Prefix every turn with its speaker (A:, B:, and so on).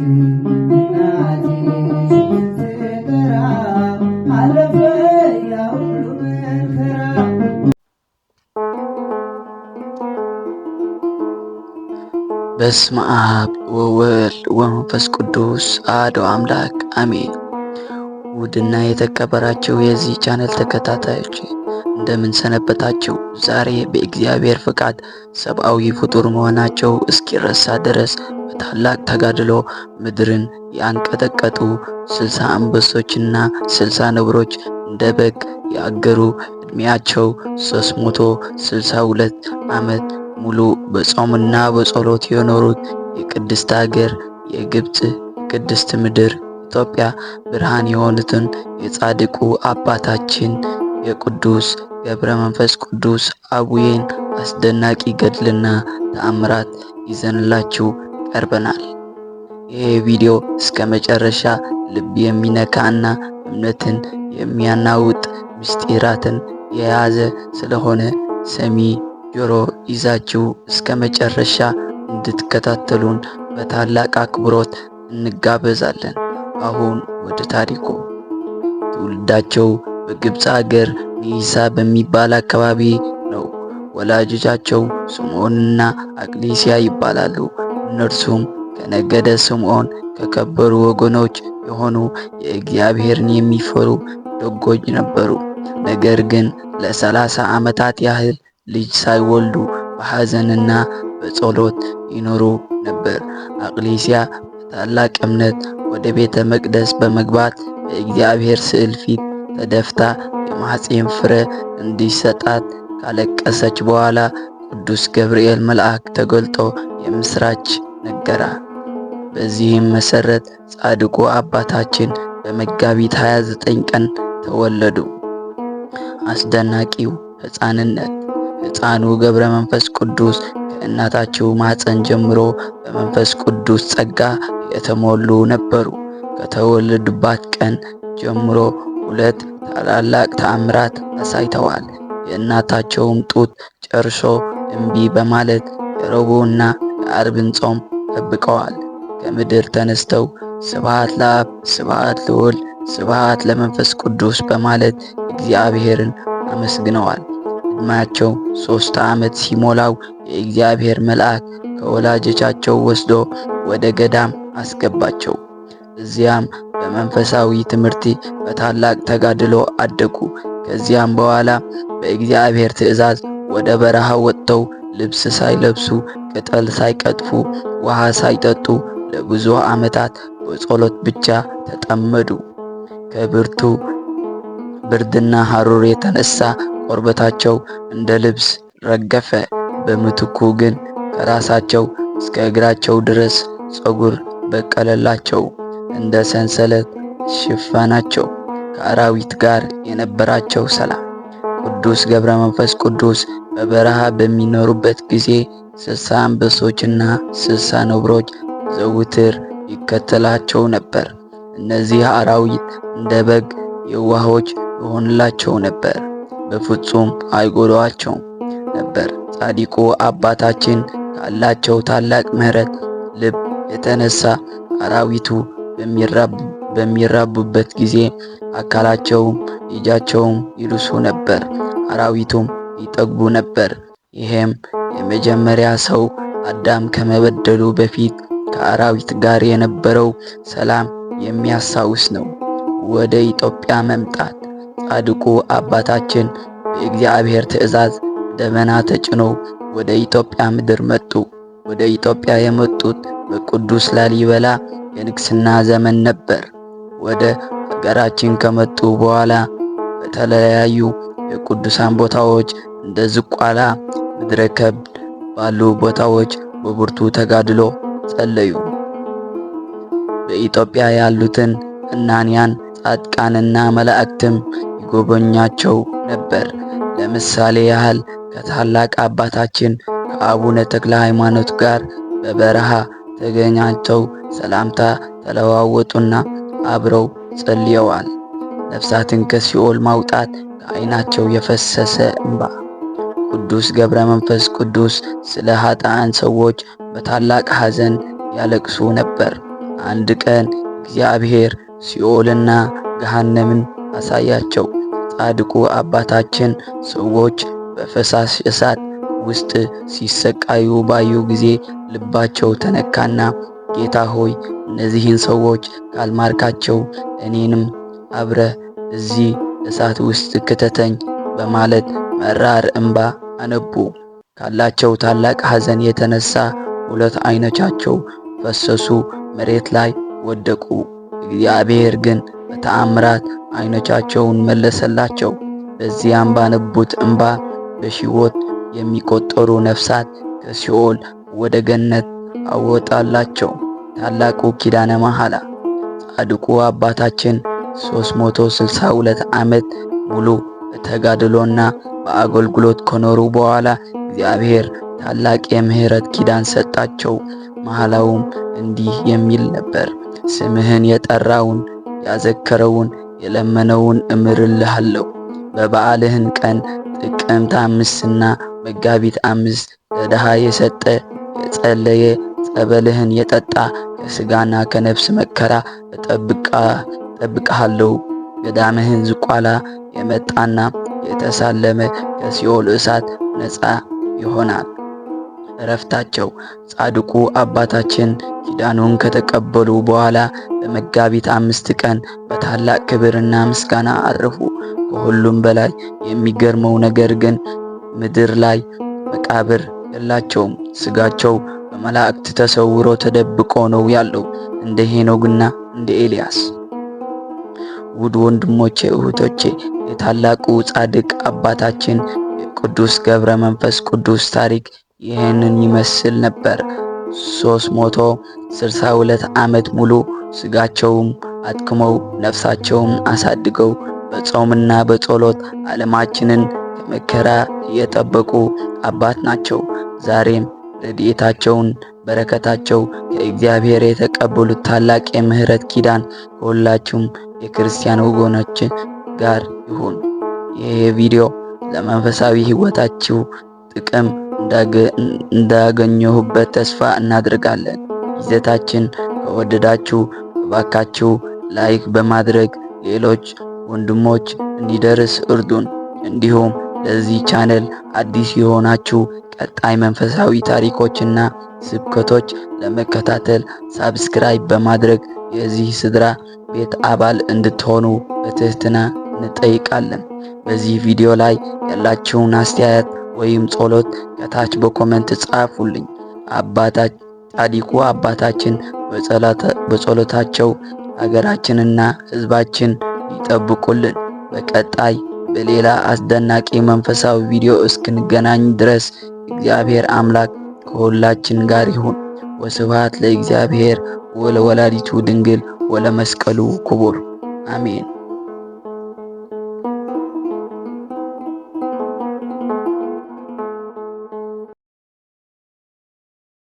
A: እናቴ ስትጠራ አለፈ ያ ሁሉ መከራ።
B: በስመ አብ ወወልድ ወመንፈስ ቅዱስ አሐዱ አምላክ አሜን። ውድና የተከበራችሁ የዚህ ቻናል ተከታታዮች እንደምን ሰነበታችሁ? ዛሬ በእግዚአብሔር ፍቃድ ሰብአዊ ፍጡር መሆናቸው እስኪረሳ ድረስ በታላቅ ተጋድሎ ምድርን ያንቀጠቀጡ 60 አንበሶችና 60 ነብሮች እንደ በግ ያገሩ ዕድሜያቸው 362 ዓመት ሙሉ በጾምና በጸሎት የኖሩት የቅድስት ሀገር የግብፅ ቅድስት ምድር ኢትዮጵያ ብርሃን የሆኑትን የጻድቁ አባታችን የቅዱስ ገብረ መንፈስ ቅዱስ አቡዬን አስደናቂ ገድልና ተአምራት ይዘንላችሁ ቀርበናል። ይህ ቪዲዮ እስከ መጨረሻ ልብ የሚነካና እምነትን የሚያናውጥ ምስጢራትን የያዘ ስለሆነ ሰሚ ጆሮ ይዛችሁ እስከ መጨረሻ እንድትከታተሉን በታላቅ አክብሮት እንጋበዛለን። አሁን ወደ ታሪኩ። ትውልዳቸው በግብፅ ሀገር ኒሳ በሚባል አካባቢ ነው። ወላጆቻቸው ስምዖንና አቅሊሲያ ይባላሉ። እነርሱም ከነገደ ስምዖን ከከበሩ ወገኖች የሆኑ የእግዚአብሔርን የሚፈሩ ደጎች ነበሩ። ነገር ግን ለ30 ዓመታት ያህል ልጅ ሳይወልዱ በሐዘንና በጸሎት ይኖሩ ነበር። አቅሊሲያ በታላቅ እምነት ወደ ቤተ መቅደስ በመግባት በእግዚአብሔር ስዕል ፊት ተደፍታ የማኅፀን ፍሬ እንዲሰጣት ካለቀሰች በኋላ ቅዱስ ገብርኤል መልአክ ተገልጦ የምስራች ነገራ። በዚህም መሰረት ጻድቁ አባታችን በመጋቢት 29 ቀን ተወለዱ። አስደናቂው ሕፃንነት። ሕፃኑ ገብረ መንፈስ ቅዱስ ከእናታቸው ማኅፀን ጀምሮ በመንፈስ ቅዱስ ጸጋ የተሞሉ ነበሩ። ከተወለዱባት ቀን ጀምሮ 2 ታላላቅ ተአምራት አሳይተዋል። የእናታቸውም ጡት ጨርሶ እምቢ በማለት የረቡዕና የዓርብን ጾም ጠብቀዋል። ከምድር ተነስተው ስብሐት ለአብ፣ ስብሐት ለወልድ፣ ስብሐት ለመንፈስ ቅዱስ በማለት እግዚአብሔርን አመስግነዋል። ዕድሜያቸው 3 ዓመት ሲሞላው የእግዚአብሔር መልአክ ከወላጆቻቸው ወስዶ ወደ ገዳም አስገባቸው። እዚያም በመንፈሳዊ ትምህርት በታላቅ ተጋድሎ አደጉ። ከዚያም በኋላ በእግዚአብሔር ትእዛዝ ወደ በረሃ ወጥተው ልብስ ሳይለብሱ ቅጠል ሳይቀጥፉ ውሃ ሳይጠጡ ለብዙ ዓመታት በጸሎት ብቻ ተጠመዱ። ከብርቱ ብርድና ሐሩር የተነሳ ቁርበታቸው እንደ ልብስ ረገፈ። በምትኩ ግን ከራሳቸው እስከ እግራቸው ድረስ ፀጉር በቀለላቸው። እንደ ሰንሰለት ሸፈናቸው። ከአራዊት ጋር የነበራቸው ሰላም። ቅዱስ ገብረ መንፈስ ቅዱስ በበረሃ በሚኖሩበት ጊዜ 60 አንበሶችና 60 ነብሮች ዘውትር ይከተላቸው ነበር። እነዚህ አራዊት እንደ በግ የዋሆች ይሆንላቸው ነበር፣ በፍጹም አይጎዷቸውም ነበር። ጻድቁ አባታችን ካላቸው ታላቅ ምሕረት ልብ የተነሳ አራዊቱ በሚራቡበት ጊዜ አካላቸውም እጃቸውም ይልሱ ነበር፣ አራዊቱም ይጠግቡ ነበር። ይሄም የመጀመሪያ ሰው አዳም ከመበደሉ በፊት ከአራዊት ጋር የነበረው ሰላም የሚያስታውስ ነው። ወደ ኢትዮጵያ መምጣት። ጻድቁ አባታችን በእግዚአብሔር ትእዛዝ ደመና ተጭነው ወደ ኢትዮጵያ ምድር መጡ። ወደ ኢትዮጵያ የመጡት በቅዱስ ላሊበላ የንግስና ዘመን ነበር። ወደ ሀገራችን ከመጡ በኋላ በተለያዩ የቅዱሳን ቦታዎች እንደ ዝቋላ፣ ምድረ ከብድ ባሉ ቦታዎች በብርቱ ተጋድሎ ጸለዩ። በኢትዮጵያ ያሉትን እናንያን ጻድቃንና መላእክትም ይጎበኛቸው ነበር። ለምሳሌ ያህል ከታላቅ አባታችን ከአቡነ ተክለ ሃይማኖት ጋር በበረሃ ተገናኝተው ሰላምታ ተለዋወጡና አብረው ጸልየዋል። ነፍሳትን ከሲኦል ማውጣት ከዓይናቸው የፈሰሰ እንባ። ቅዱስ ገብረ መንፈስ ቅዱስ ስለ ኃጥአን ሰዎች በታላቅ ሐዘን ያለቅሱ ነበር። አንድ ቀን እግዚአብሔር ሲኦልና ገሃነምን አሳያቸው። ጻድቁ አባታችን ሰዎች በፈሳሽ እሳት ውስጥ ሲሰቃዩ ባዩ ጊዜ ልባቸው ተነካና ጌታ ሆይ እነዚህን ሰዎች ካልማርካቸው እኔንም አብረህ እዚህ እሳት ውስጥ ክተተኝ በማለት መራር እንባ አነቡ። ካላቸው ታላቅ ሐዘን የተነሳ ሁለት ዓይኖቻቸው ፈሰሱ፣ መሬት ላይ ወደቁ። እግዚአብሔር ግን በተአምራት ዓይኖቻቸውን መለሰላቸው። በዚያም ባነቡት እንባ በሺዎች የሚቆጠሩ ነፍሳት ከሲኦል ወደ ገነት አወጣላቸው። ታላቁ ኪዳነ መሐላ። ጻድቁ አባታችን 362 ዓመት ሙሉ በተጋድሎና በአገልግሎት ከኖሩ በኋላ እግዚአብሔር ታላቅ የምህረት ኪዳን ሰጣቸው። መሐላውም እንዲህ የሚል ነበር። ስምህን የጠራውን ያዘከረውን የለመነውን እምርልሃለሁ። በበዓልህን ቀን ጥቅምት 5ና መጋቢት 5 ለድሃ የሰጠ የጸለየ ጸበልህን የጠጣ ከሥጋና ከነፍስ መከራ እጠብቅሃለሁ። ገዳምህን ዝቋላ የመጣና የተሳለመ ከሲኦል እሳት ነፃ ይሆናል። እረፍታቸው። ጻድቁ አባታችን ኪዳኑን ከተቀበሉ በኋላ በመጋቢት 5 ቀን በታላቅ ክብርና ምስጋና አረፉ። ከሁሉም በላይ የሚገርመው ነገር ግን ምድር ላይ መቃብር የላቸውም። ሥጋቸው በመላእክት ተሰውሮ ተደብቆ ነው ያለው፣ እንደ ሄኖክና እንደ ኤልያስ። ውድ ወንድሞቼ እህቶቼ፣ የታላቁ ጻድቅ አባታችን የቅዱስ ገብረ መንፈስ ቅዱስ ታሪክ ይህንን ይመስል ነበር። 362 ዓመት ሙሉ ሥጋቸውም አድክመው ነፍሳቸውም አሳድገው በጾምና በጸሎት ዓለማችንን ከመከራ የጠበቁ አባት ናቸው። ዛሬም ረድኤታቸውን በረከታቸው ከእግዚአብሔር የተቀበሉት ታላቅ የምህረት ኪዳን ከሁላችሁም የክርስቲያን ወገኖች ጋር ይሁን። ይህ ቪዲዮ ለመንፈሳዊ ሕይወታችሁ ጥቅም እንዳገኘሁበት ተስፋ እናደርጋለን። ይዘታችን ከወደዳችሁ እባካችሁ ላይክ በማድረግ ሌሎች ወንድሞች እንዲደርስ እርዱን። እንዲሁም ለዚህ ቻነል አዲስ የሆናችሁ ቀጣይ መንፈሳዊ ታሪኮችና ስብከቶች ለመከታተል ሳብስክራይብ በማድረግ የዚህ ስድራ ቤት አባል እንድትሆኑ በትህትና እንጠይቃለን። በዚህ ቪዲዮ ላይ ያላችሁን አስተያየት ወይም ጸሎት ከታች በኮሜንት ጻፉልኝ። ጻድቁ አባታችን በጸሎታቸው ሀገራችንና ሕዝባችን ይጠብቁልን። በቀጣይ በሌላ አስደናቂ መንፈሳዊ ቪዲዮ እስክንገናኝ ድረስ እግዚአብሔር አምላክ ከሁላችን ጋር ይሁን። ወስብሐት ለእግዚአብሔር ወለወላዲቱ ድንግል ወለመስቀሉ ክቡር አሜን።